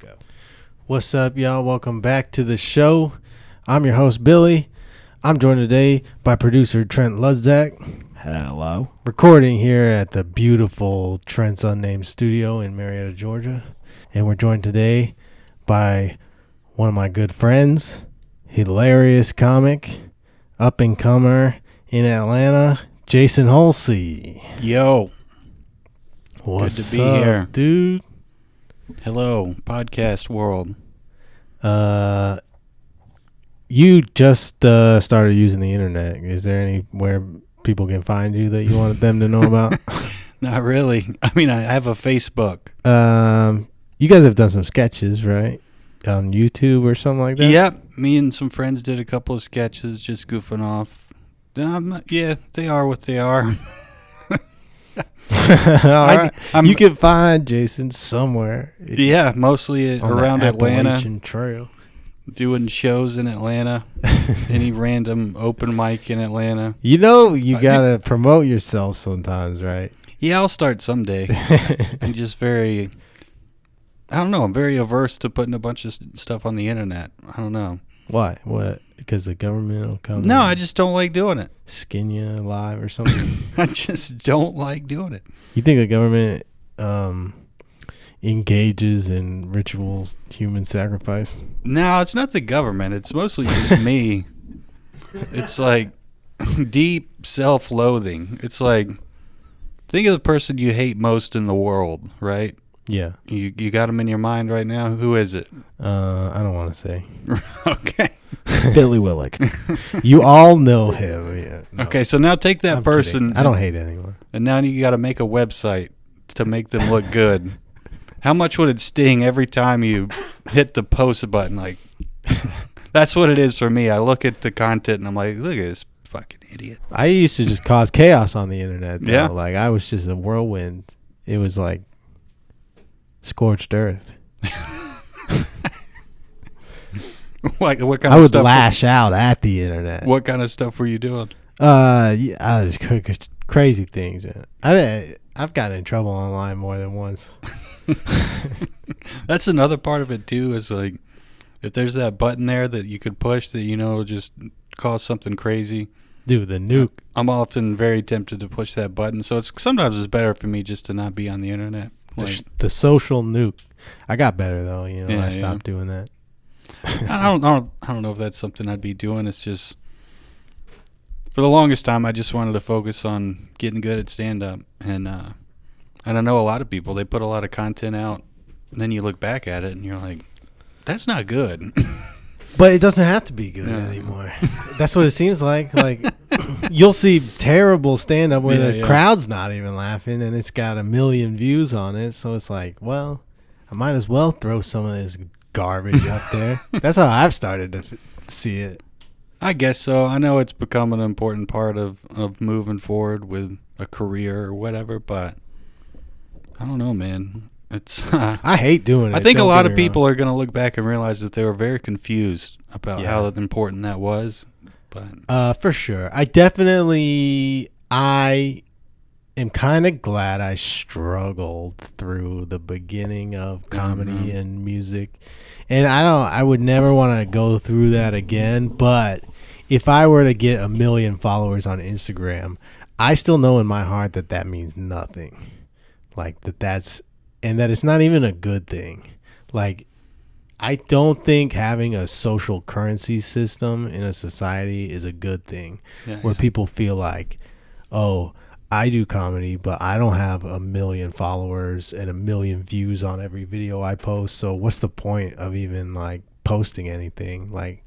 go. What's up, y'all? Welcome back to the show. I'm your host, Billy. I'm joined today by producer Trent Ludzak. Hello. Recording here at the beautiful Trent's Unnamed Studio in Marietta, Georgia. And we're joined today by one of my good friends, hilarious comic, up-and-comer in Atlanta, Jason Hulsey. Yo. What's Good to be up, here. dude? Hello, podcast world. You just started using the internet. Is there anywhere people can find you that you wanted them to know about? Not really. I mean, I have a Facebook. You guys have done some sketches, right? On YouTube or something like that? Yep. Me and some friends did a couple of sketches just goofing off. Yeah, they are what they are. All right. You can find Jason somewhere. Yeah, mostly around the Atlanta. Appalachian Trail. Doing shows in Atlanta. Any random open mic in Atlanta. You know, you got to promote yourself sometimes, right? Yeah, I'll start someday. I'm just I don't know. I'm very averse to putting a bunch of stuff on the internet. I don't know. Why? What? Because the government will come? No, I just don't like doing it. Skin you alive or something? I just don't like doing it. You think the government engages in rituals, human sacrifice? No, it's not the government. It's mostly just me. It's like deep self-loathing. It's like, think of the person you hate most in the world, right? Yeah. You got him in your mind right now? Who is it? I don't want to say. Okay. Billy Willick. You all know him. Yeah. No. Okay, so now take that I'm person. kidding. I don't hate anyone. And now you got to make a website to make them look good. How much would it sting every time you hit the post button? Like, that's what it is for me. I look at the content and I'm like, look at this fucking idiot. I used to just cause chaos on the internet. Though. Yeah. Like, I was just a whirlwind. It was like scorched earth. What kind I of would stuff? lash out at the internet. What kind of stuff were you doing? Yeah, I was crazy things. I've gotten in trouble online more than once. That's another part of it too. Is like, if there's that button there that you could push that will just cause something crazy. Dude, the nuke. I'm often very tempted to push that button. So sometimes it's better for me just to not be on the internet. Like, The social nuke. I got better though. I stopped doing that. I don't know if that's something I'd be doing. It's just, for the longest time, I just wanted to focus on getting good at stand-up. And I know a lot of people, they put a lot of content out, and then you look back at it, and you're like, that's not good. But it doesn't have to be good anymore. That's what it seems like. Like, you'll see terrible stand-up where the crowd's not even laughing, and it's got 1 million views on it. So it's like, well, I might as well throw some of this garbage up there. That's how I've started to see it. I guess so. I know it's become an important part of moving forward with a career or whatever, but I don't know, man. It's I hate doing it. I think a lot of people are going to look back and realize that they were very confused about how important that was. But for sure. I am kind of glad I struggled through the beginning of comedy and music. And I would never want to go through that again, but if I were to get 1 million followers on Instagram, I still know in my heart that means nothing. Like and that it's not even a good thing. Like, I don't think having a social currency system in a society is a good thing where people feel like, oh, I do comedy, but I don't have 1 million followers and 1 million views on every video I post. So what's the point of even like posting anything? Like,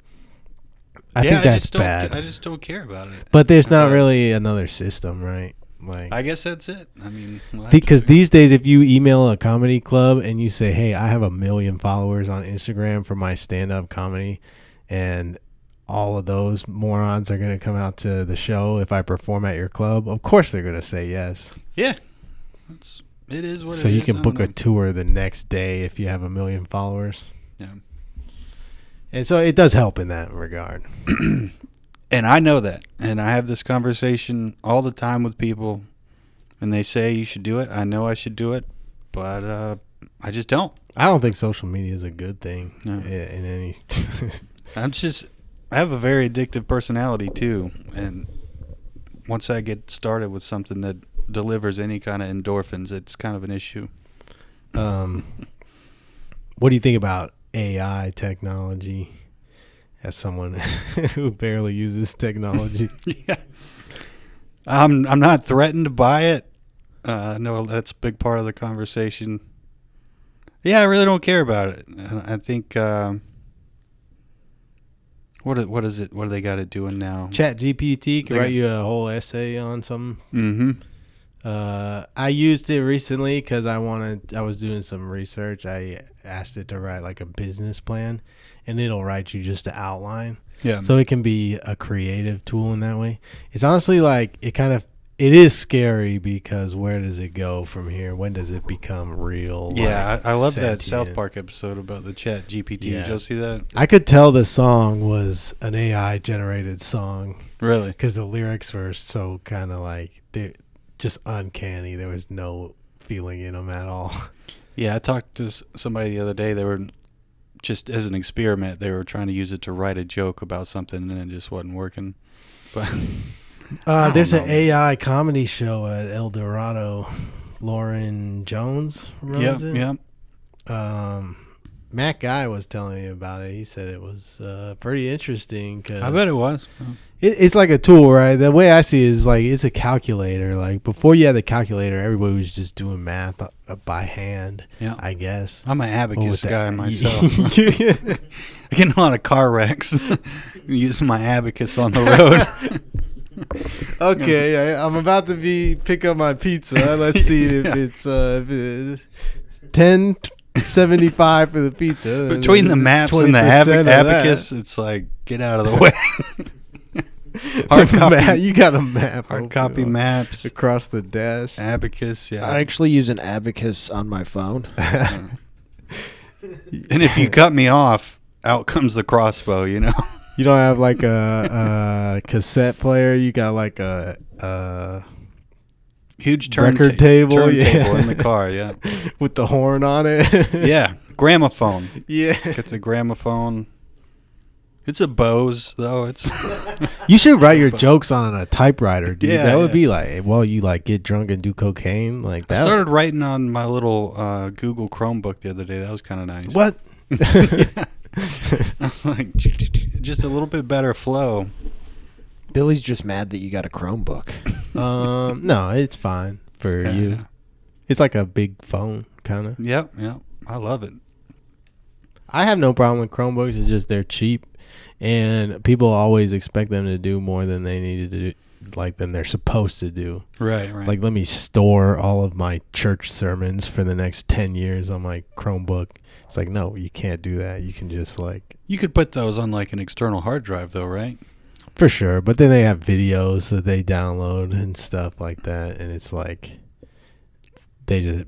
I think that's bad. I just don't care about it. But there's not really another system, right? Like, I guess that's it. I mean, because these days, if you email a comedy club and you say, "Hey, I have 1 million followers on Instagram for my stand-up comedy," and all of those morons are going to come out to the show if I perform at your club, of course they're going to say yes. Yeah. It is what it is. So you can book a tour the next day if you have 1 million followers. Yeah. And so it does help in that regard. And I know that. And I have this conversation all the time with people, and they say you should do it. I know I should do it, but I just don't. I don't think social media is a good thing No. in any. I have a very addictive personality too, and once I get started with something that delivers any kind of endorphins, it's kind of an issue. What do you think about AI technology? As someone who barely uses technology, Yeah, I'm not threatened by it. I know that's a big part of the conversation. Yeah, I really don't care about it. I think what is it? What do they got it doing now? Chat GPT can write you a whole essay on something. Mm-hmm. I used it recently because I was doing some research. I asked it to write like a business plan, and it'll write you just an outline. Yeah. So it can be a creative tool in that way. It's honestly like it is scary because where does it go from here? When does it become real? Yeah, I love that sentient? South Park episode about the Chat GPT. Yeah. Did you see that? I could tell the song was an AI generated song Really? because the lyrics were so kind of like they just uncanny. There was no feeling in them at all. Yeah, I talked to somebody the other day. They were just as an experiment. They were trying to use it to write a joke about something, and it just wasn't working. But there's an AI comedy show at El Dorado. Lauren Jones runs it. Yep. Matt Guy was telling me about it. He said it was pretty interesting. Cause I bet it was. it's like a tool, right? The way I see it is like it's a calculator. Like before you had the calculator, everybody was just doing math by hand. Yeah. I guess. I'm an abacus guy that? myself. I get in a lot of car wrecks using my abacus on the road. Okay, I'm about to pick up my pizza. Let's see if it's $10.75 for the pizza. Between the maps and the abacus, it's like, get out of the way. Hard copy. You got a map. Hard copy maps. Across the dash. Abacus, yeah. I actually use an abacus on my phone. And if you cut me off, out comes the crossbow, you know? You don't have like a cassette player. You got like a huge record table in the car, yeah. With the horn on it. Yeah, gramophone. Yeah. It's a gramophone. It's a Bose, though. It's. You should write your jokes on a typewriter, dude. Yeah, that would be like, well, you like get drunk and do cocaine, like that. I started writing on my little Google Chromebook the other day. That was kind of nice. What? I was like, just a little bit better flow. Billy's just mad that you got a Chromebook. No, it's fine for you. It's like a big phone, kind of. Yep. I love it. I have no problem with Chromebooks. It's just they're cheap, and people always expect them to do more than they need to do, like than they're supposed to do. Right. Like, let me store all of my church sermons for the next 10 years on my Chromebook. It's like, no, you can't do that. You can just like... You could put those on like an external hard drive, though, right? For sure. But then they have videos that they download and stuff like that, and it's like...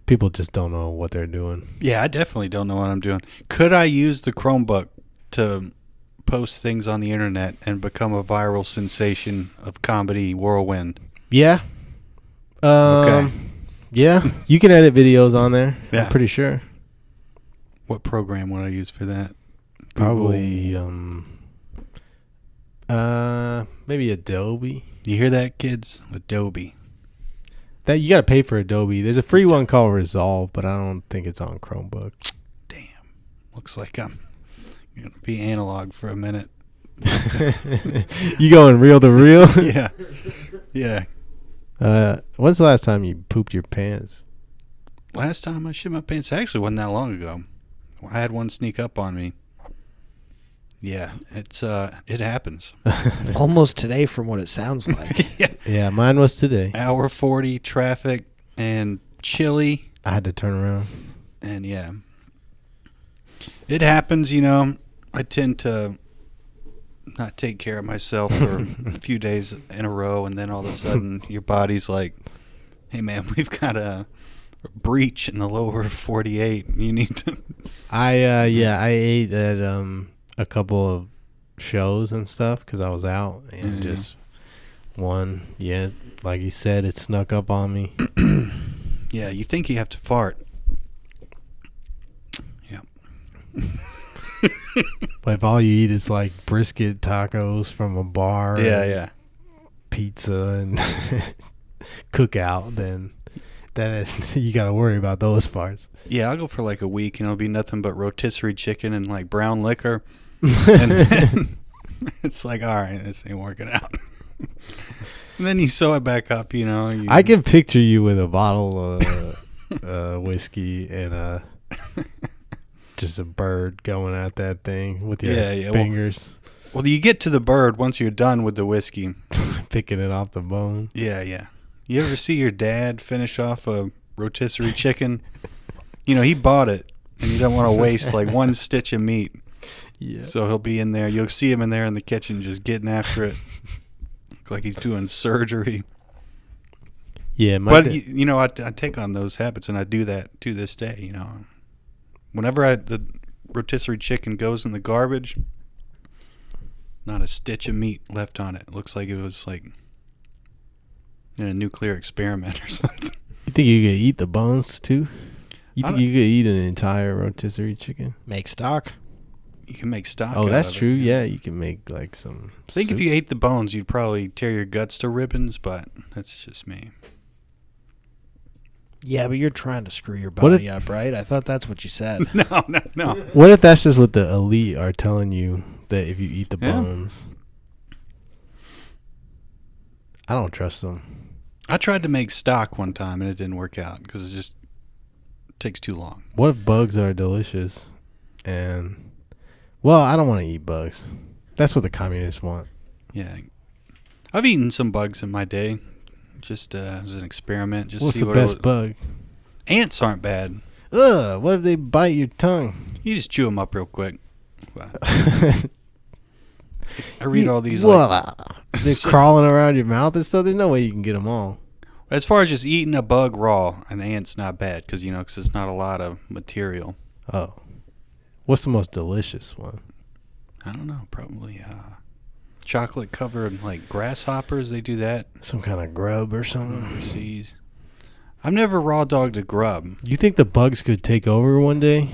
People just don't know what they're doing. Yeah, I definitely don't know what I'm doing. Could I use the Chromebook to post things on the internet and become a viral sensation of comedy whirlwind? Yeah. Okay. Yeah, you can edit videos on there. Yeah. I'm pretty sure. What program would I use for that? Probably maybe Adobe. You hear that, kids? Adobe. That you got to pay for Adobe. There's a free one called Resolve, but I don't think it's on Chromebook. Damn. Looks like I'm going to be analog for a minute. You going reel to reel? Yeah. Yeah. When's the last time you pooped your pants? Last time I shit my pants actually wasn't that long ago. I had one sneak up on me. Yeah, it happens. Almost today from what it sounds like. Yeah, mine was today. Hour 40, traffic, and chilly. I had to turn around. And yeah. It happens, you know. I tend to not take care of myself for a few days in a row, and then all of a sudden your body's like, hey man, we've got a breach in the lower 48. You need to... I ate at a couple of shows and stuff because I was out, and just one, like you said, it snuck up on me. Yeah, you think you have to fart. But if all you eat is like brisket tacos from a bar, Yeah. pizza and cookout, then you got to worry about those parts. Yeah, I'll go for like a week and it'll be nothing but rotisserie chicken and like brown liquor. And then it's like, all right, this ain't working out. And then you sew it back up, you know. I can picture you with a bottle of whiskey and just a bird going at that thing with your fingers. Well, you get to the bird once you're done with the whiskey. Picking it off the bone. Yeah. You ever see your dad finish off a rotisserie chicken? You know, he bought it, and you don't want to waste like one stitch of meat. Yeah. So he'll be in there. You'll see him in there in the kitchen just getting after it. Look like he's doing surgery. Yeah. But, you know, I take on those habits, and I do that to this day, you know. Whenever the rotisserie chicken goes in the garbage, not a stitch of meat left on it. It looks like it was like in a nuclear experiment or something. You think you could eat the bones too? You think you could eat an entire rotisserie chicken? Make stock. You can make stock. Oh, that's out of true. it. Yeah, you can make like some. I think if you ate the bones, you'd probably tear your guts to ribbons, but that's just me. Yeah, but you're trying to screw your What body up, right? I thought that's what you said. No. What if that's just what the elite are telling you, that if you eat the Yeah. bones? I don't trust them. I tried to make stock one time and it didn't work out because it just takes too long. What if bugs are delicious? And, well, I don't want to eat bugs. That's what the communists want. Yeah. I've eaten some bugs in my day. Just as an experiment. Just What's see the what best bug? Ants aren't bad. Ugh, what if they bite your tongue? You just chew them up real quick. Wow. I read all these. Like, They're crawling around your mouth and stuff. There's no way you can get them all. as far as just eating a bug raw, an ant's not bad because it's not a lot of material. Oh. What's the most delicious one? I don't know. Probably chocolate covered like grasshoppers. They do that Some kind of grub or something? overseas. I've never raw dogged a grub. You think the bugs could take over one day?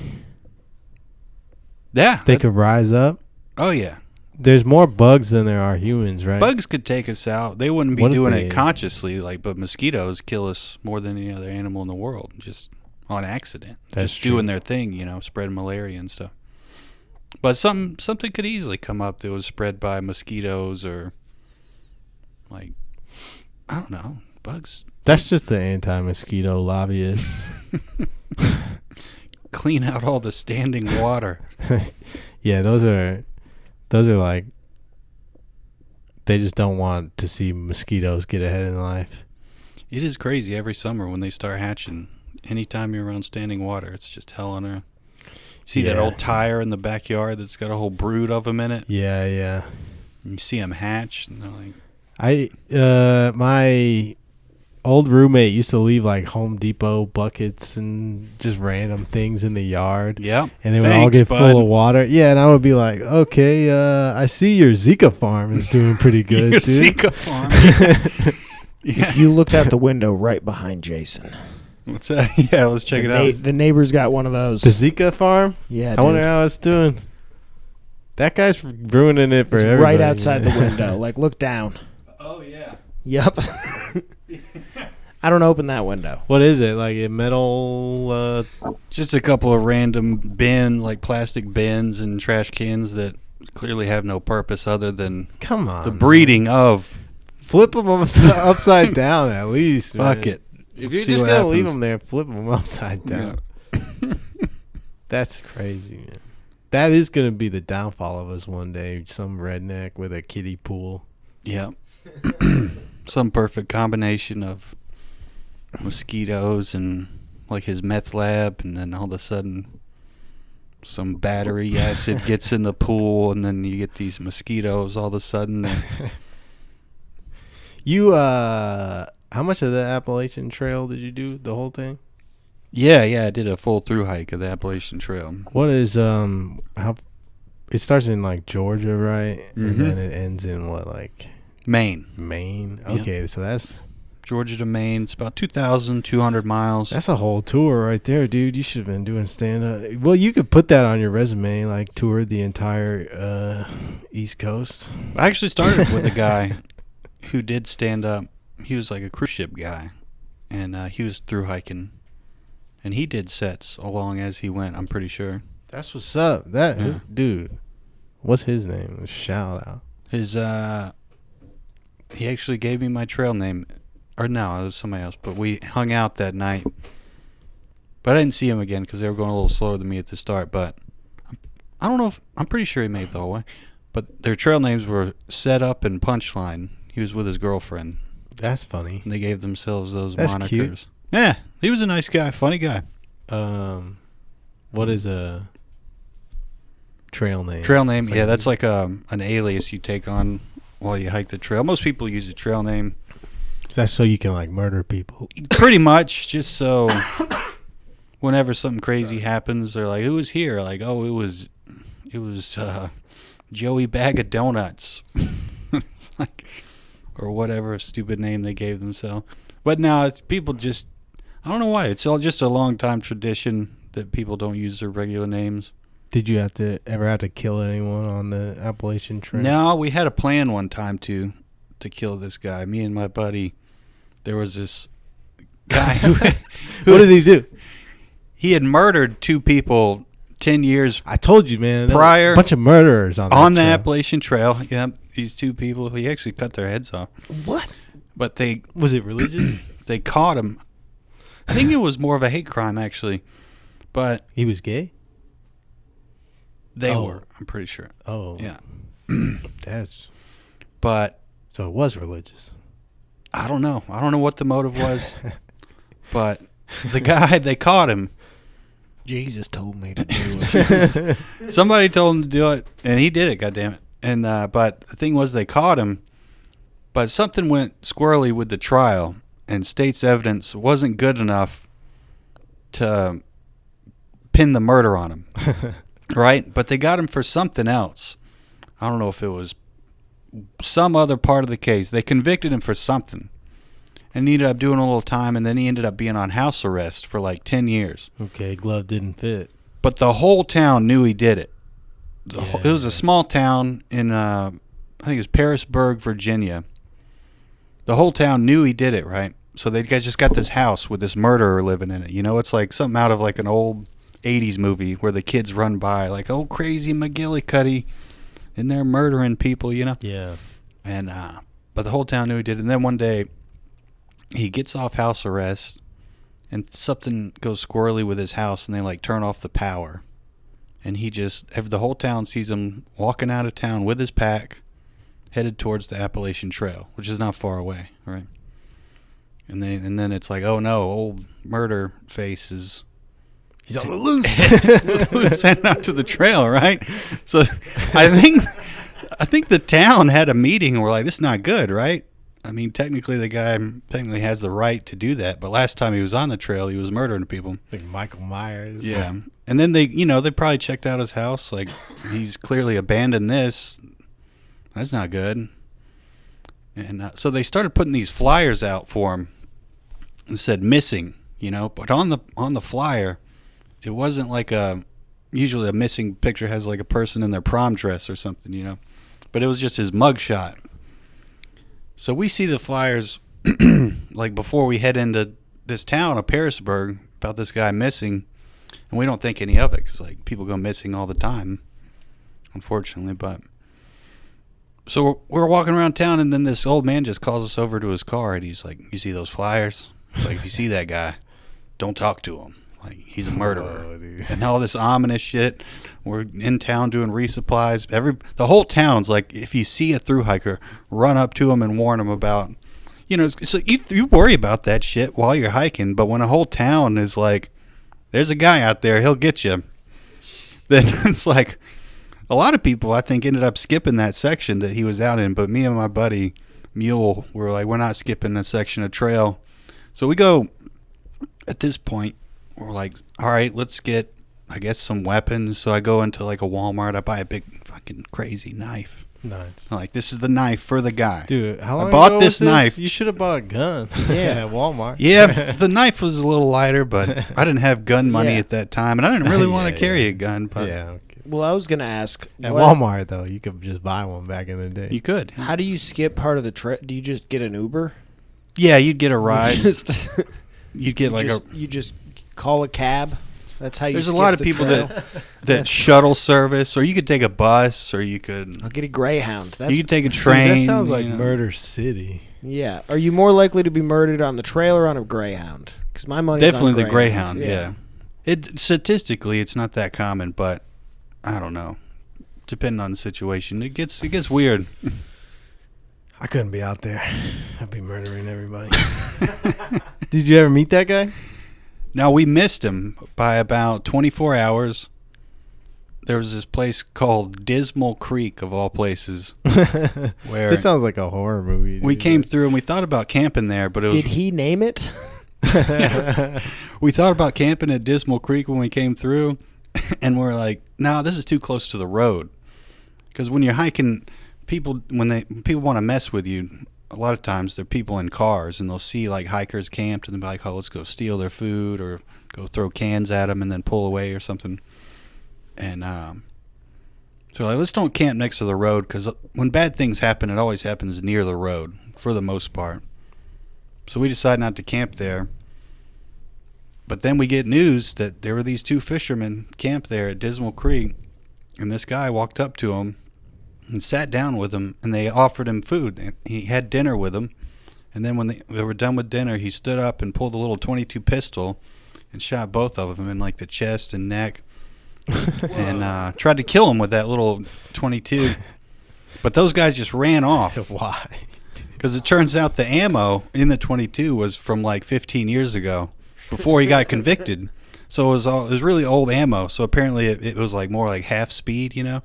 Yeah. They could rise up? Oh yeah. There's more bugs than there are humans, right? Bugs could take us out. They wouldn't be What if doing they- it consciously, but mosquitoes kill us more than any other animal in the world, just on accident. That's just true. doing their thing, spreading malaria and stuff. But something could easily come up that was spread by mosquitoes or I don't know, bugs. That's just the anti-mosquito lobbyists. Clean out all the standing water. Yeah, those are like, they just don't want to see mosquitoes get ahead in life. It is crazy every summer when they start hatching. Anytime you're around standing water, it's just hell on earth. See that Yeah. old tire in the backyard that's got a whole brood of them in it? Yeah. And you see them hatch, and they're like, My old roommate used to leave like Home Depot buckets and just random things in the yard. yeah. And they would all get full of water. Yeah, and I would be like, okay, I see your Zika farm is doing pretty good, Your dude. Zika farm. Yeah. If you looked out the window right behind Jason, What's that? Yeah, let's check it out. the neighbor's got one of those. The Zika farm? Yeah, I wonder dude. how it's doing. That guy's ruining it for It's everybody. right outside the window. Like, look down. Oh, yeah. Yep. I don't open that window. What is it? Like a metal? Just a couple of random plastic bins and trash cans that clearly have no purpose other than Come on. the breeding of Flip them upside down at least. man. bucket. If Let's you're see just what going to leave happens. them there, flip them upside down. Yeah. That's crazy, man. That is going to be the downfall of us one day. Some redneck with a kiddie pool. Yeah. Some perfect combination of mosquitoes and like his meth lab, and then all of a sudden some battery acid gets in the pool, and then you get these mosquitoes all of a sudden. You, how much of the Appalachian Trail did you do? The whole thing? Yeah, I did a full through hike of the Appalachian Trail. What is, how, it starts in like Georgia, right? Mhm. And then it ends in what, like Maine. Maine? Yeah. Okay, so that's Georgia to Maine. It's about 2,200 miles. That's a whole tour right there, dude. You should have been doing stand-up. Well, you could put that on your resume, like toured the entire East Coast. I actually started with a guy who did stand-up. He was like a cruise ship guy, and he was through hiking, and he did sets along as he went, I'm pretty sure. That's what's up. Dude, what's his name? Shout out. His, he actually gave me my trail name. Or no, it was somebody else. But we hung out that night. But I didn't see him again because they were going a little slower than me at the start. But I don't know if... I'm pretty sure he made it the whole way. But their trail names were Set Up and Punchline. He was with his girlfriend. That's funny. And they gave themselves those That's monikers. Cute. Yeah, he was a nice guy. Funny guy. What is a trail name? Trail name, Like yeah, that's like an alias you take on while you hike the trail. Most people use a trail name. That's so you can like murder people. Pretty much, just so whenever something crazy happens, they're like, "Who was here?" Like, "Oh, it was Joey Bag of Donuts," it's like, or whatever stupid name they gave themselves. But now people just, I don't know why. It's all just a long time tradition that people don't use their regular names. Did you ever have to kill anyone on the Appalachian Trail? No, we had a plan one time to kill this guy. Me and my buddy. There was this guy who what did he do? He had murdered 2 people 10 years I told you, man. prior. A bunch of murderers on the trail. Appalachian Trail. Yeah, these 2 people. He actually cut their heads off. What? But Was it religious? They caught him. I think it was more of a hate crime, actually. But he was gay? They were. I'm pretty sure. Oh. Yeah. So it was religious. I don't know. I don't know what the motive was. But the guy, they caught him. Jesus told me to do it. Somebody told him to do it, and he did it, goddammit. And but the thing was, they caught him, but something went squirrely with the trial, and state's evidence wasn't good enough to pin the murder on him. Right? But they got him for something else. I don't know if it was some other part of the case. They convicted him for something. And he ended up doing a little time, and then he ended up being on house arrest for like 10 years. Okay, glove didn't fit. But the whole town knew he did it. It was a small town in, I think it was Parisburg, Virginia. The whole town knew he did it, right? So they just got this house with this murderer living in it. You know, it's like something out of like an old 80s movie where the kids run by like, oh, crazy McGillicuddy, and they're murdering people, you know? Yeah. And but the whole town knew he did it. And then one day he gets off house arrest and something goes squirrely with his house and they like turn off the power. And the whole town sees him walking out of town with his pack headed towards the Appalachian Trail, which is not far away, right? And then it's like, oh no, old murder face is... He's on the loose. Heading out to the trail, right? So I think the town had a meeting and we're like, this is not good, right? I mean, technically the guy has the right to do that, but last time he was on the trail, he was murdering people. Like Michael Myers. Yeah. And then they probably checked out his house, like he's clearly abandoned this. That's not good. And so they started putting these flyers out for him and said missing, but on the flyer, it wasn't like usually a missing picture has like a person in their prom dress or something, but it was just his mugshot. So we see the flyers like before we head into this town of Parisburg about this guy missing, and we don't think any of it because like people go missing all the time, unfortunately. But so we're walking around town, and then this old man just calls us over to his car, and he's like, "You see those flyers? It's like if you see that guy, don't talk to him. Like he's a murderer." And all this ominous shit. We're in town doing resupplies. The whole town's like, if you see a thru hiker, run up to him and warn him about, so you worry about that shit while you're hiking. But when a whole town is like, there's a guy out there, he'll get you. Then it's like, a lot of people I think ended up skipping that section that he was out in. But me and my buddy Mule were like, we're not skipping a section of trail. So we go, at this point, we're like, all right, let's get, I guess, some weapons. So I go into like a Walmart. I buy a big fucking crazy knife. Nice. I'm like, this is the knife for the guy. Dude, how long I bought ago this was knife. You should have bought a gun. Yeah. At Walmart. Yeah, the knife was a little lighter, but I didn't have gun money Yeah. at that time, and I didn't really want to Yeah, carry yeah. a gun. But Yeah. Okay. Well, I was gonna ask. At what- Walmart though, you could just buy one back in the day. you could. How do you skip part of the trip? Do you just get an Uber? Yeah, you'd get a ride. Just, You'd get like you just call a cab. That's how you. There's a skip lot of the people trail. that shuttle service, or you could take a bus, or you could I'll get a Greyhound. That's you could take a Dude, train. that sounds like you know. Murder City. yeah. Are you more likely to be murdered on the trail or on a Greyhound? Because my money's Definitely on the Greyhound. Yeah. It statistically, it's not that common, but I don't know. Depending on the situation, it gets weird. I couldn't be out there. I'd be murdering everybody. Did you ever meet that guy? Now, we missed him by about 24 hours. There was this place called Dismal Creek, of all places, where This sounds like a horror movie. we dude. came through and we thought about camping there, but it was Did he name it? we thought about camping at Dismal Creek when we came through, and we're like, no, this is too close to the road. Because when you're hiking, people want to mess with you, a lot of times they're people in cars, and they'll see like hikers camped, and they'll be like, oh, let's go steal their food or go throw cans at them and then pull away or something. And so like, let's don't camp next to the road, because when bad things happen, it always happens near the road for the most part. So we decided not to camp there. But then we get news that there were these two fishermen camped there at Dismal Creek, and this guy walked up to him and sat down with him, and they offered him food. He had dinner with them, and then when they were done with dinner, he stood up and pulled a little .22 pistol and shot both of them in like the chest and neck, and tried to kill him with that little .22. But those guys just ran off. Why? Because it turns out the ammo in the .22 was from like 15 years ago, before he got convicted. So it was really old ammo. So apparently it was like more like half speed, you know.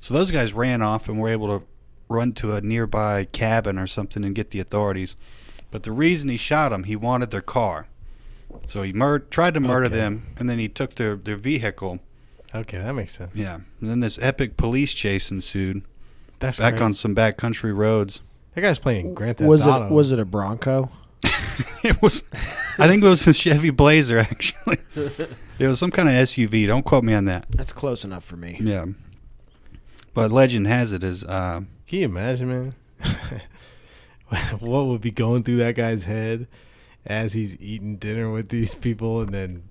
So those guys ran off and were able to run to a nearby cabin or something and get the authorities. But the reason he shot them, he wanted their car. So he tried to murder them, and then he took their vehicle. Okay, that makes sense. Yeah. And then this epic police chase ensued That's back crazy. on some backcountry roads. That guy's playing Grand Theft Was Auto. it a Bronco? It was, I think it was a Chevy Blazer, actually. It was some kind of SUV. Don't quote me on that. That's close enough for me. Yeah. But legend has it is, Can you imagine, man? What would be going through that guy's head as he's eating dinner with these people and then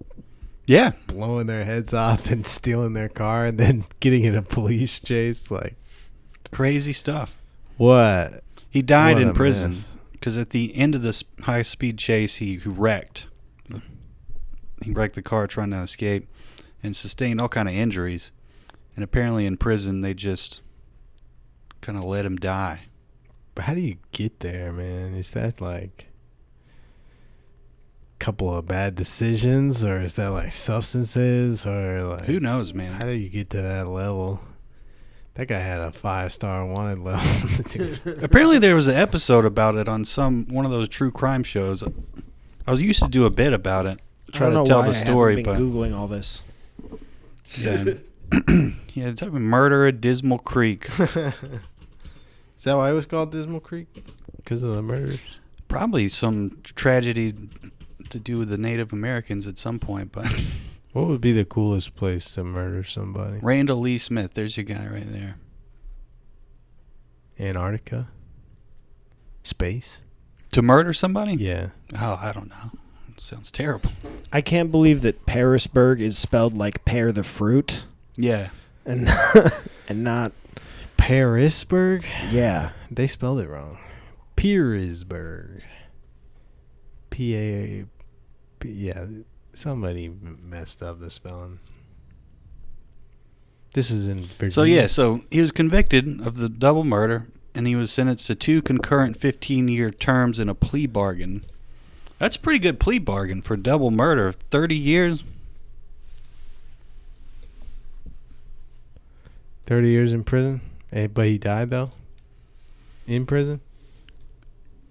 yeah, blowing their heads off and stealing their car and then getting in a police chase? Like, crazy stuff. what? He died What in a prison mess. because at the end of this high-speed chase, he wrecked. He wrecked the car trying to escape and sustained all kind of injuries. And apparently in prison, they just kind of let him die. But how do you get there, man? Is that like a couple of bad decisions, or is that like substances, or like Who knows, how man? do you get to that level? That guy had a 5-star wanted level. Dude. Apparently there was an episode about it on one of those true crime shows. I used to do a bit about it, try to tell the story, but Googling all this. yeah. Yeah, type of murder at Dismal Creek. Is that why it was called Dismal Creek? Because of the murders? Probably some tragedy to do with the Native Americans at some point, but What would be the coolest place to murder somebody? Randall Lee Smith, there's your guy right there. Antarctica? Space? To murder somebody? Yeah. Oh, I don't know. Sounds terrible. I can't believe that Parisburg is spelled like pear the fruit Yeah. and and not Parisburg? yeah. They spelled it wrong. Pearisburg. P-A... Yeah, somebody messed up the spelling. This is in Virginia. So, yeah, so he was convicted of the double murder, and he was sentenced to 2 concurrent 15-year terms in a plea bargain. That's a pretty good plea bargain for double murder. 30 years? 30 years in prison? But he died, though? In prison?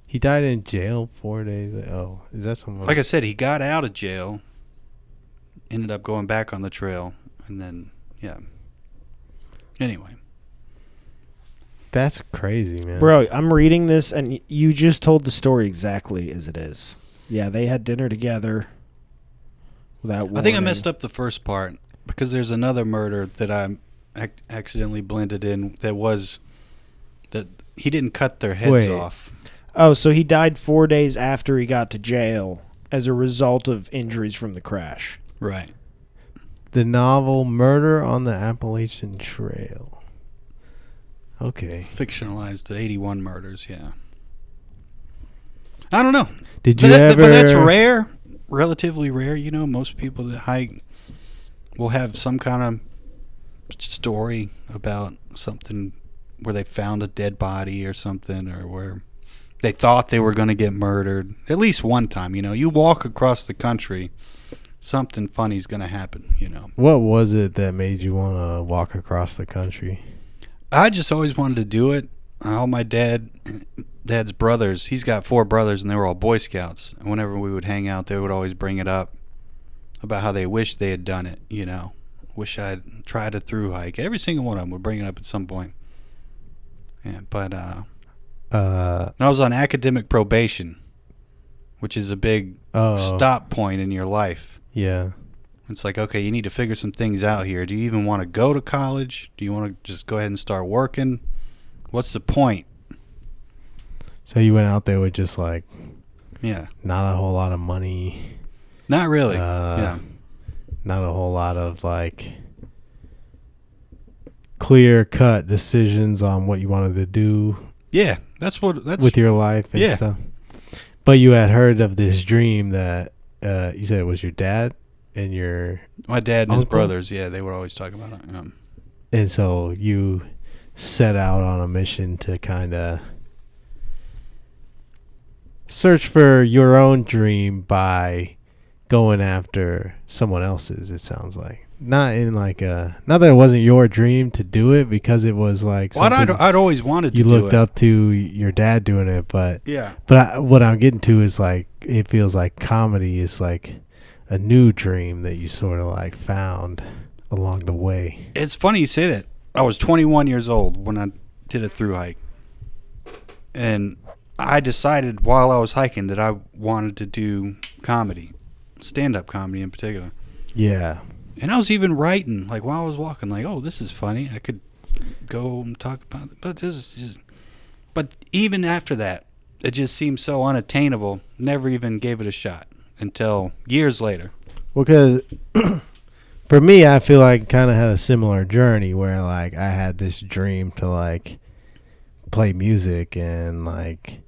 He died in jail 4 days. Oh, is that someone? Like I said, he got out of jail, ended up going back on the trail, and then, yeah. Anyway. That's crazy, man. Bro, I'm reading this, and you just told the story exactly as it is. Yeah, they had dinner together without warning. I think I messed up the first part because there's another murder that I accidentally blended in that he didn't cut their heads off. Oh, so he died 4 days after he got to jail as a result of injuries from the crash. Right. The novel Murder on the Appalachian Trail. Okay. Fictionalized the 81 murders, yeah. I don't know. Did you ever... But that's rare, relatively rare. You know, most people that hike will have some kind of story about something where they found a dead body or something, or where they thought they were going to get murdered. At least one time, you know. You walk across the country, something funny's going to happen, you know. What was it that made you want to walk across the country? I just always wanted to do it. All my dad's brothers, he's got 4 brothers, and they were all Boy Scouts. And whenever we would hang out, they would always bring it up about how they wish they had done it, you know. Wish I'd tried a through hike. Every single one of them would bring it up at some point. Yeah, but and I was on academic probation, which is a big stop point in your life. Yeah. It's like, okay, you need to figure some things out here. Do you even want to go to college? Do you want to just go ahead and start working? What's the point? So you went out there with just like, yeah, not a whole lot of money. Not really. Yeah. Not a whole lot of like clear-cut decisions on what you wanted to do. Yeah, that's with your life and stuff. But you had heard of this dream that you said it was your dad and my dad and uncle? His brothers. Yeah, they were always talking about it. And so you set out on a mission to kind of search for your own dream by going after someone else's. It sounds like not that it wasn't your dream to do it, because it was like I'd always wanted to you do looked it. up to your dad doing it, but yeah. But what I'm getting to is like it feels like comedy is like a new dream that you sort of like found along the way. It's funny you say that. I was 21 years old when I did a through hike, and I decided while I was hiking that I wanted to do comedy, stand-up comedy in particular. Yeah. And I was even writing, like, while I was walking, like, oh, this is funny. I could go and talk about it. But this is just... But even after that, it just seemed so unattainable. Never even gave it a shot until years later. Well, because for me, I feel like kind of had a similar journey where, like, I had this dream to, like, play music and, like,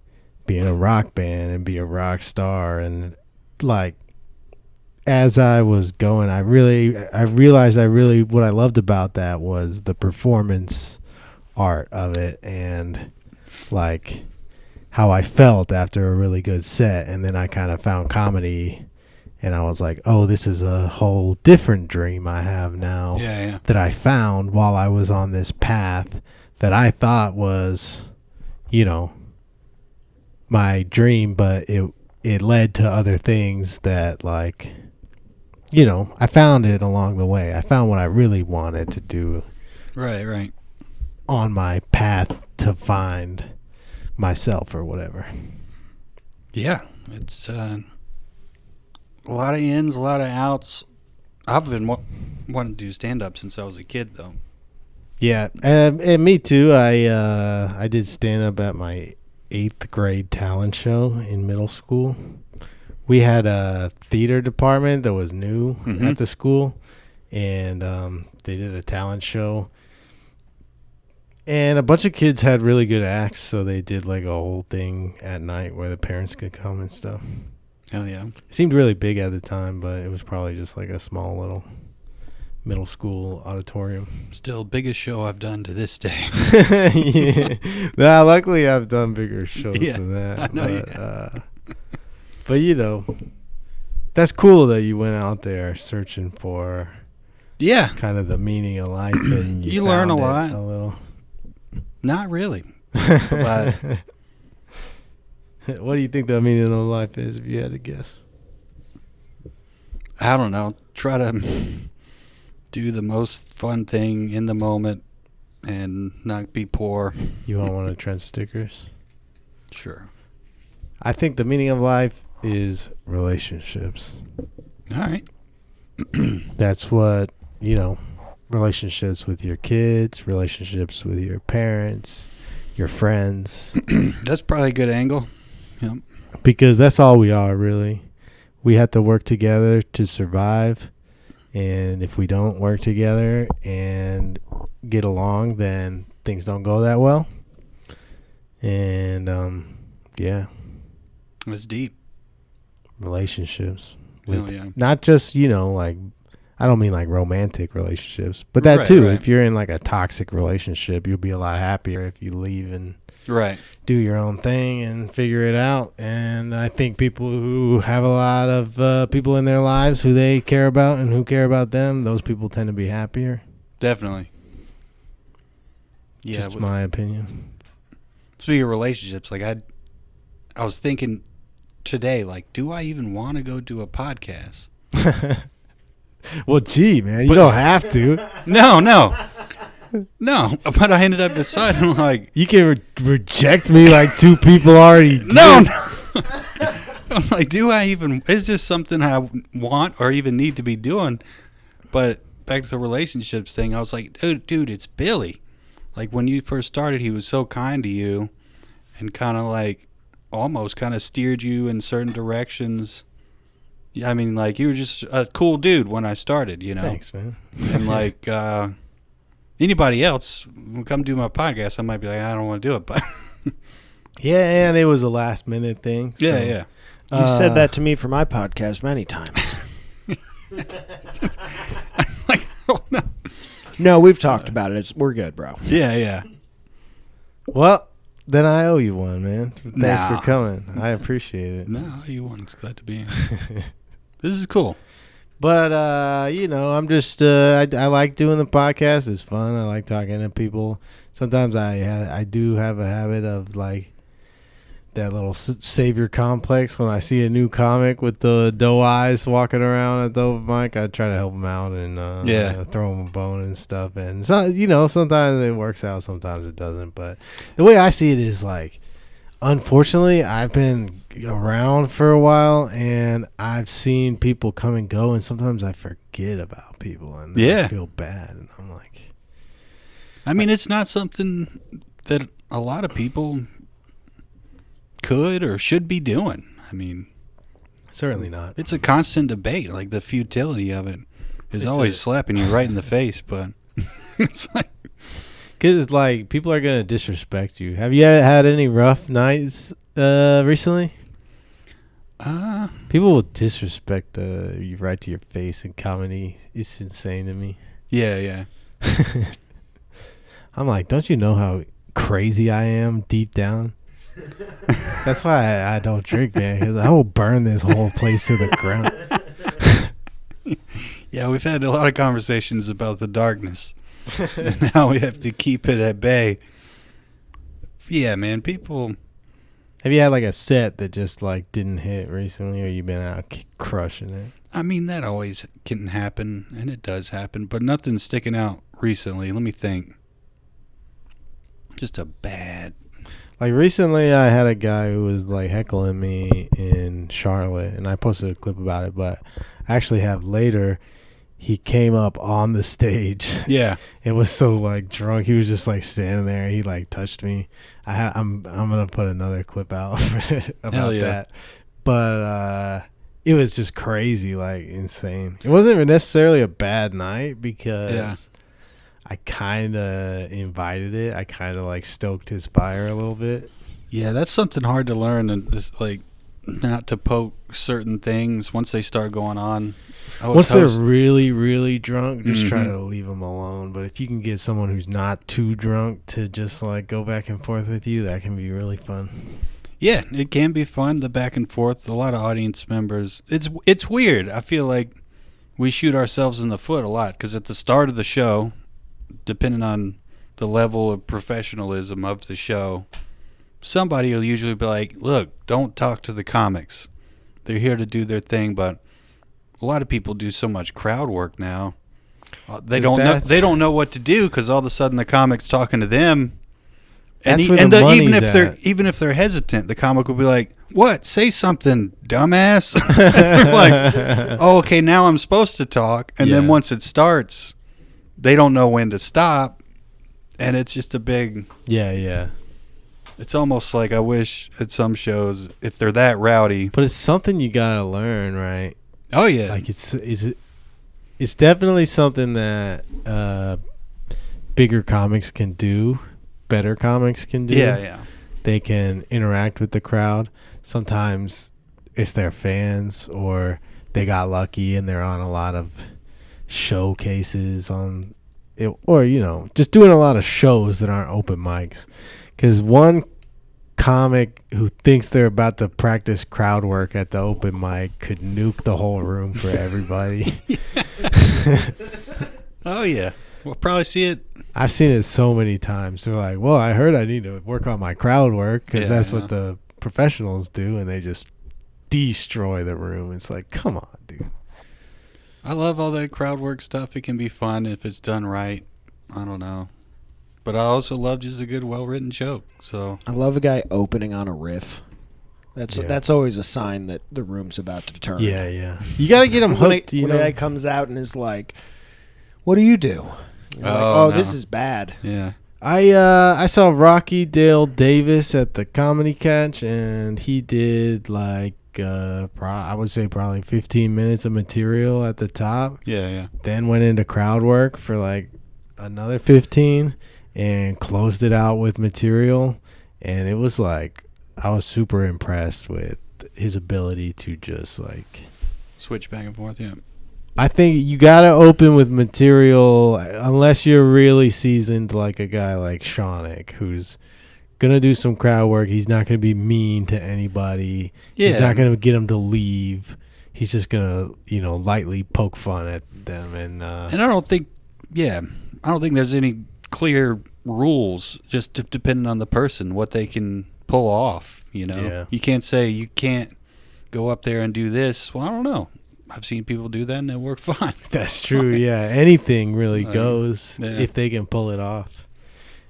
be in a rock band and be a rock star. And, like, as I was going, I realized what I loved about that was the performance art of it and like how I felt after a really good set. And then I kind of found comedy and I was like, oh, this is a whole different dream I have now that I found while I was on this path that I thought was, you know, my dream, but it led to other things that, like, you know, I found it along the way. I found what I really wanted to do. Right. On my path to find myself or whatever. Yeah. It's a lot of ins, a lot of outs. I've been wanting to do stand-up since I was a kid, though. Yeah. And me too. I did stand-up at my 8th grade talent show in middle school. We had a theater department that was new at the school, and they did a talent show. And a bunch of kids had really good acts, so they did like a whole thing at night where the parents could come and stuff. Hell yeah. It seemed really big at the time, but it was probably just like a small little middle school auditorium. Still biggest show I've done to this day. Yeah. Nah, luckily I've done bigger shows than that. I know but you know, that's cool that you went out there searching for kind of the meaning of life, and you learn a lot. lot. A little. Not really. But what do you think the meaning of life is, if you had to guess? I don't know. Try to do the most fun thing in the moment and not be poor. You want one of Trent's stickers? Sure. I think the meaning of life is relationships. All right. That's what, relationships with your kids, relationships with your parents, your friends. That's probably a good angle. Yep. Because that's all we are, really. We have to work together to survive. And if we don't work together and get along, then things don't go that well. And, yeah. That's deep. Relationships. Oh, yeah. Not just, I don't mean like romantic relationships, but that too. Right. If you're in like a toxic relationship, you'll be a lot happier if you leave and do your own thing and figure it out. And I think people who have a lot of people in their lives who they care about and who care about them, those people tend to be happier. Definitely. Yeah, just my opinion. Speaking of relationships, like I was thinking today, like, do I even want to go do a podcast? Well, gee, man, you don't have to. No. But I ended up deciding, like, you can reject me like two people already did. No. I was like, is this something I want or even need to be doing? But back to the relationships thing, I was like, dude, it's Billy. Like, when you first started, he was so kind to you and kind of like almost kind of steered you in certain directions. Yeah, I mean, like, you were just a cool dude when I started, Thanks, man. And like anybody else will come do my podcast, I might be like, I don't want to do it, but yeah, and it was a last minute thing. So. Yeah. You said that to me for my podcast many times. I was like, I don't know. No, we've talked about it. We're good, bro. Yeah. Well, then I owe you one, man. Thanks for coming. I appreciate it. No, you won. It's glad to be here. This is cool. But, I'm just, I like doing the podcast. It's fun. I like talking to people. Sometimes I do have a habit of, like, that little savior complex. When I see a new comic with the doe eyes walking around at the open mic, I try to help them out and throw them a bone and stuff. And, so, sometimes it works out, sometimes it doesn't. But the way I see it is, like, unfortunately, I've been around for a while, and I've seen people come and go, and sometimes I forget about people, and I feel bad. And I'm like... I mean, it's not something that a lot of people could or should be doing. I mean... Certainly not. It's a constant debate. Like, the futility of it is always slapping you right in the face, but it's like... Because it's like people are going to disrespect you. Have you had any rough nights recently? People will disrespect you right to your face in comedy. It's insane to me. Yeah. I'm like, don't you know how crazy I am deep down? That's why I don't drink, man, because I will burn this whole place to the ground. Yeah, we've had a lot of conversations about the darkness. Now we have to keep it at bay. Yeah, man, people... Have you had like a set that just like didn't hit recently, or you been out crushing it? I mean, that always can happen, and it does happen, but nothing's sticking out recently. Let me think. Just a bad... Like recently I had a guy who was like heckling me in Charlotte, and I posted a clip about it, but I actually have later... He came up on the stage. Yeah, it was so like drunk. He was just like standing there. He like touched me. I'm gonna put another clip out about that. But it was just crazy, like insane. It wasn't necessarily a bad night because I kind of invited it. I kind of like stoked his fire a little bit. Yeah, that's something hard to learn, and is like not to poke certain things once they start going on. Once they're really, really drunk, just try to leave them alone. But if you can get someone who's not too drunk to just like go back and forth with you, that can be really fun. Yeah, it can be fun, the back and forth. A lot of audience members. It's weird. I feel like we shoot ourselves in the foot a lot because at the start of the show, depending on the level of professionalism of the show, somebody will usually be like, look, don't talk to the comics. They're here to do their thing, but a lot of people do so much crowd work now They don't know what to do because all of a sudden the comic's talking to them. That's where the money's at. Even if they're hesitant, the comic will be like, "What? Say something, dumbass!" Like, "Oh, okay, now I'm supposed to talk." And then once it starts, they don't know when to stop, and it's just a big. Yeah. It's almost like I wish at some shows if they're that rowdy. But it's something you gotta learn, right? Oh yeah, like it's definitely something that bigger comics can do. Better comics can do. Yeah. They can interact with the crowd. Sometimes it's their fans, or they got lucky and they're on a lot of showcases on it, or just doing a lot of shows that aren't open mics. Because one comic who thinks they're about to practice crowd work at the open mic could nuke the whole room for everybody. Oh yeah, we'll probably see it. I've seen it so many times. They're like, well, I heard I need to work on my crowd work because that's what the professionals do, and they just destroy the room. It's like, come on, dude. I love all that crowd work stuff. It can be fun if it's done right. I don't know. But I also love just a good, well-written joke. So I love a guy opening on a riff. That's always a sign that the room's about to turn. Yeah. You got to get them hooked. When a guy comes out and is like, what do you do? No. This is bad. Yeah. I saw Rocky Dale Davis at the Comedy Catch, and he did like I would say probably 15 minutes of material at the top. Yeah. Then went into crowd work for like another 15 and closed it out with material, and it was like I was super impressed with his ability to just like switch back and forth. Yeah. I think you gotta open with material unless you're really seasoned, like a guy like Shawnick, who's gonna do some crowd work. He's not gonna be mean to anybody. He's not gonna get them to leave. He's just gonna, lightly poke fun at them. And I don't think there's any clear rules. Just depending on the person, what they can pull off. You can't say you can't go up there and do this. Well, I don't know. I've seen people do that and it worked fine. That's true, yeah. Anything really goes if they can pull it off.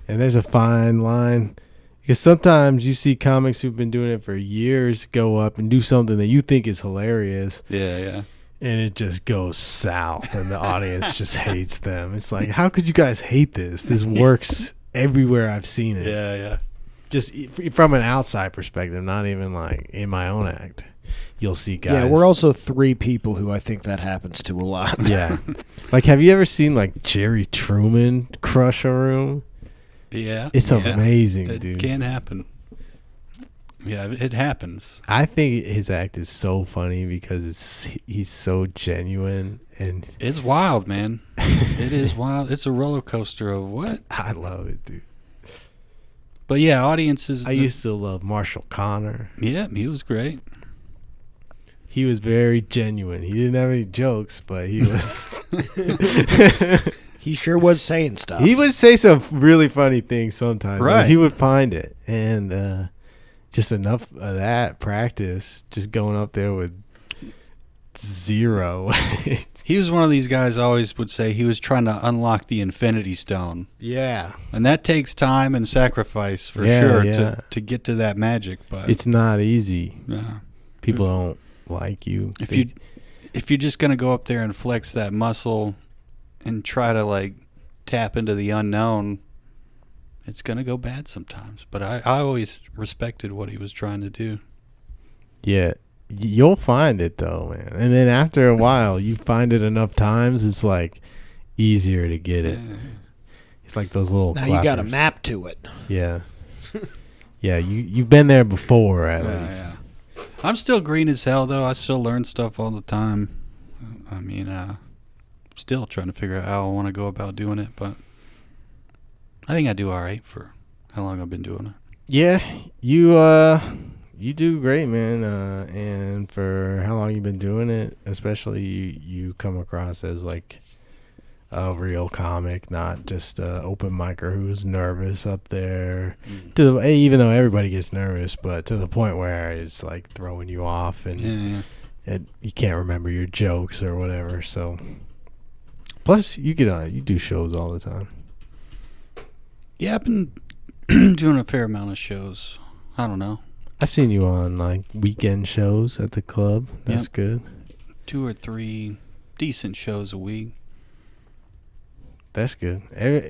And there's a fine line. Because sometimes you see comics who've been doing it for years go up and do something that you think is hilarious. Yeah. And it just goes south and the audience just hates them. It's like, how could you guys hate this? This works everywhere I've seen it. Yeah. Just from an outside perspective, not even like in my own act. You'll see guys. Yeah, we're also three people who I think that happens to a lot. Yeah. Like, have you ever seen, like, Jerry Truman crush a room? Yeah. It's amazing, dude. It can happen. Yeah, it happens. I think his act is so funny because he's so genuine. And it's wild, man. It is wild. It's a roller coaster of what? I love it, dude. But, yeah, audiences. I used to love Marshall Connor. Yeah, he was great. He was very genuine. He didn't have any jokes, but he was. He sure was saying stuff. He would say some really funny things sometimes. Right. He would find it. And just enough of that practice, just going up there with zero. He was one of these guys I always would say he was trying to unlock the Infinity Stone. Yeah. And that takes time and sacrifice for sure to get to that magic. But it's not easy. Yeah. People don't like you. If you're just going to go up there and flex that muscle and try to like tap into the unknown, it's going to go bad sometimes. But I always respected what he was trying to do. Yeah. You'll find it though, man. And then after a while, you find it enough times, it's like easier to get it. Yeah. It's like those little Now you got a clappers. map to it. Yeah. Yeah, you've been there before at least. Yeah. I'm still green as hell, though. I still learn stuff all the time. I mean, still trying to figure out how I want to go about doing it, but I think I do all right for how long I've been doing it. Yeah, you do great, man. And for how long you've been doing it, especially you come across as like a real comic, not just an open micer who's nervous up there. Even though everybody gets nervous, but to the point where it's like throwing you off and you can't remember your jokes or whatever. So Plus, you do shows all the time. Yeah, I've been doing a fair amount of shows. I don't know. I've seen you on like weekend shows at the club. That's good. 2 or 3 decent shows a week. That's good.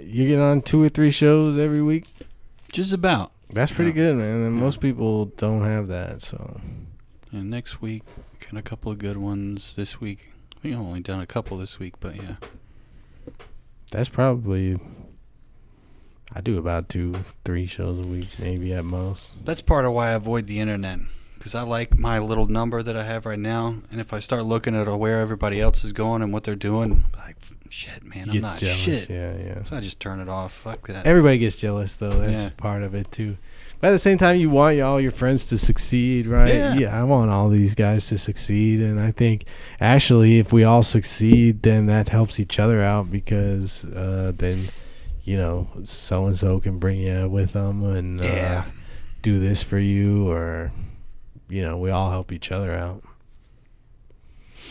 You get on 2 or 3 shows every week? Just about. That's pretty good, man. And most people don't have that, so. And next week, got a couple of good ones. This week, we've only done a couple this week, but yeah. That's probably, I do about 2-3 shows a week, maybe at most. That's part of why I avoid the internet, because I like my little number that I have right now. And if I start looking at where everybody else is going and what they're doing, like, shit, man, I'm not jealous. shit. Yeah. So I just turn it off. Fuck that. Everybody gets jealous, though. That's part of it, too. But at the same time, you want all your friends to succeed, right? Yeah, I want all these guys to succeed. And I think, actually, if we all succeed, then that helps each other out because then, so-and-so can bring you with them and do this for you or, we all help each other out.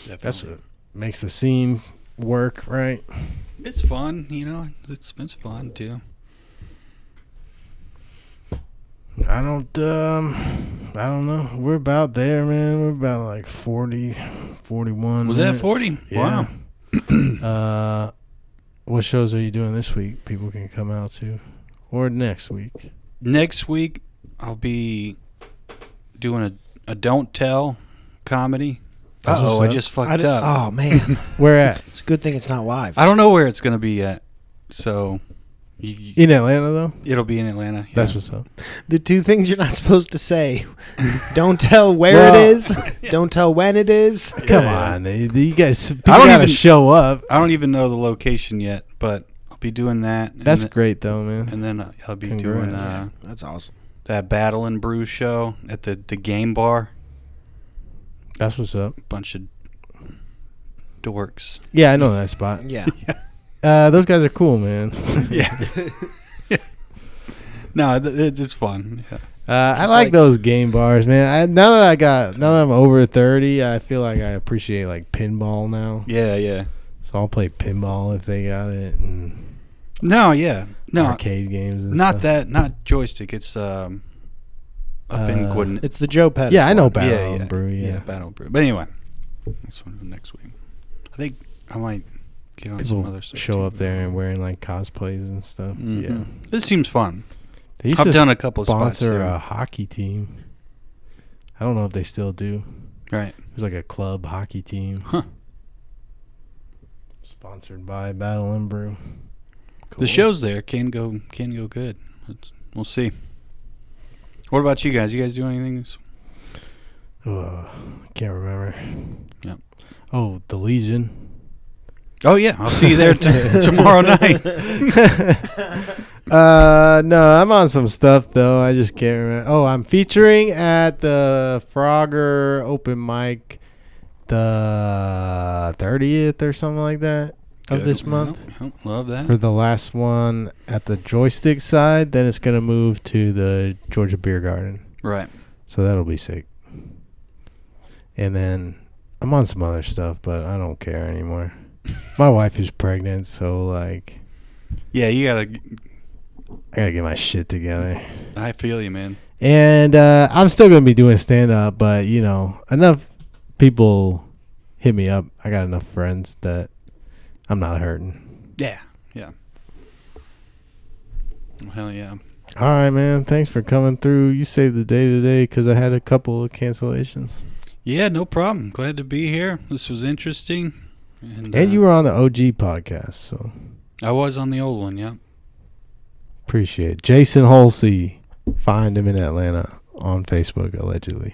Definitely. That's what makes the scene work, right? It's fun, It's fun, too. I don't know. We're about there, man. We're about like 40, 41 Was minutes. that 40? Yeah. Wow. What shows are you doing this week? People can come out to, or next week. Next week, I'll be doing a Don't Tell comedy. I just fucked up. Oh, man. Where at? It's a good thing it's not live. I don't know where it's going to be yet. So, In Atlanta, though? it'll be in Atlanta. Yeah. That's what's up. The 2 things you're not supposed to say. Don't tell where it is. Don't tell when it is. Come on. You guys gotta show up. I don't even know the location yet, but I'll be doing that. That's great, though, man. And then I'll be Congrats. doing That's awesome. that Battle and Brew show at the game bar. That's what's up. Bunch of dorks. Yeah, I know that spot. Yeah. Those guys are cool, man. Yeah. No, it's fun. Yeah. I like those game bars, man. Now that I'm over 30, I feel like I appreciate like pinball now. Yeah. So I'll play pinball if they got it and arcade games and stuff. Not joystick. It's up in Gwinnett. It's the Joe Pettis. Yeah, I know one. Battle and Brew. Yeah, Battle and Brew. But anyway, that's one for next week. I think I might get on some other stuff. Show up there and wearing like cosplays and stuff. Mm-hmm. Yeah, it seems fun. I've done a couple spots sponsor there. a hockey team. I don't know if they still do. Right. It was like a club hockey team. Huh. Sponsored by Battle and Brew. Cool. The shows there can go good. We'll see. What about you guys? You guys do anything? Can't remember. Yep. Oh, the Legion. Oh yeah, I'll see you there tomorrow night. No, I'm on some stuff though. I just can't remember. Oh, I'm featuring at the Frogger open mic the 30th or something like that of this month. Love that. For the last one at the Joystick side, then it's gonna move to the Georgia Beer Garden. Right. So that'll be sick. And then I'm on some other stuff, but I don't care anymore. My wife is pregnant, so like, yeah, I gotta get my shit together. I feel you, man. And I'm still gonna be doing stand up, but enough people hit me up. I got enough friends that I'm not hurting. Yeah. Well, hell yeah. All right, man. Thanks for coming through. You saved the day today because I had a couple of cancellations. Yeah, no problem. Glad to be here. This was interesting. And you were on the OG podcast, so I was on the old one, yeah. Appreciate it. Jason Hulsey. Find him in Atlanta on Facebook, allegedly.